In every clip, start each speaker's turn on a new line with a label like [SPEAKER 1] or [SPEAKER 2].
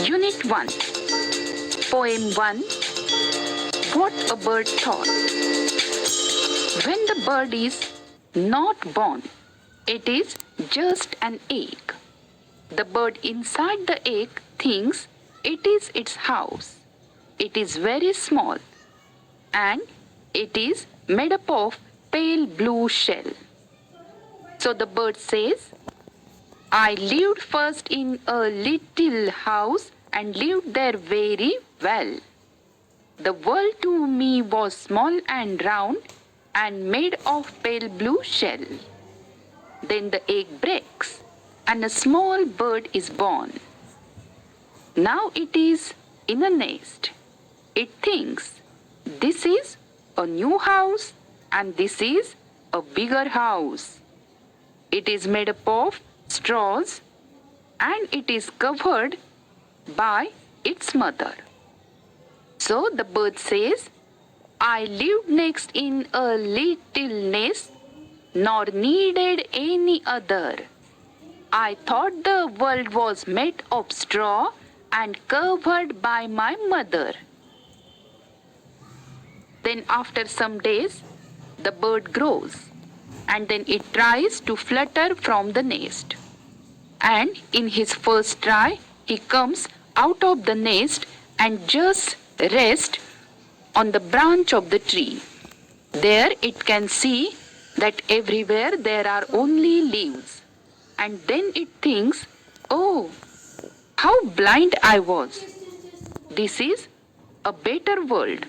[SPEAKER 1] Unit 1. Poem 1. What a bird thought. When the bird is not born, it is just an egg. The bird inside the egg thinks it is its house. It is very small and it is made up of pale blue shell. So the bird says, I lived first in a little house and lived there very well. The world to me was small and round and made of pale blue shell. Then the egg breaks and a small bird is born. Now it is in a nest. It thinks, this is a new house and this is a bigger house. It is made up of straws and it is covered by its mother. So the bird says, I lived next in a little nest, nor needed any other. I thought the world was made of straw and covered by my mother. Then after some days, the bird grows and then it tries to flutter from the nest. And in his first try, he comes out of the nest and just rests on the branch of the tree. There it can see that everywhere there are only leaves. And then it thinks, oh, how blind I was. This is a better world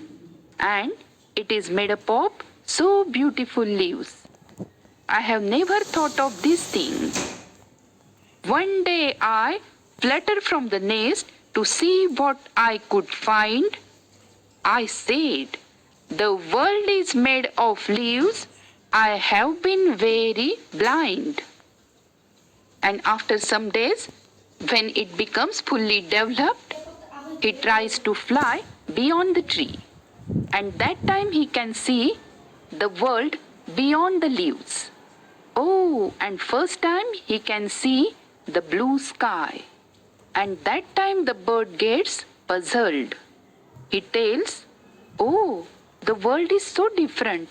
[SPEAKER 1] and it is made up of so beautiful leaves. I have never thought of this thing. One day I fluttered from the nest to see what I could find. I said, the world is made of leaves. I have been very blind. And after some days, when it becomes fully developed, he tries to fly beyond the tree. And that time he can see the world beyond the leaves. Oh, and first time he can see the blue sky. And that time the bird gets puzzled. He tells, oh, the world is so different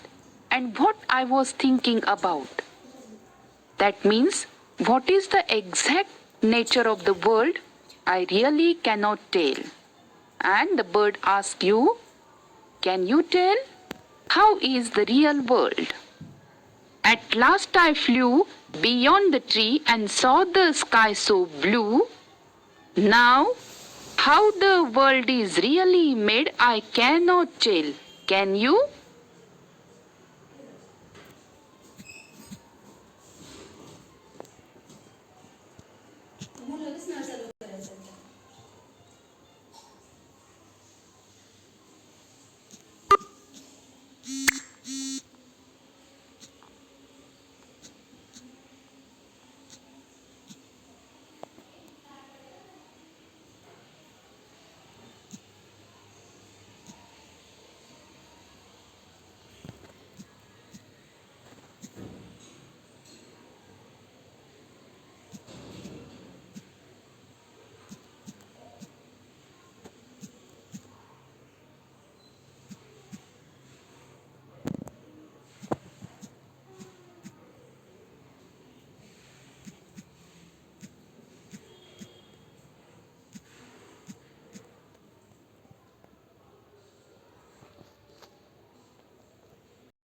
[SPEAKER 1] and what I was thinking about. That means, what is the exact nature of the world? I really cannot tell. And the bird asks you, can you tell? How is the real world? At last I flew beyond the tree and saw the sky so blue. Now, how the world is really made, I cannot tell. Can you?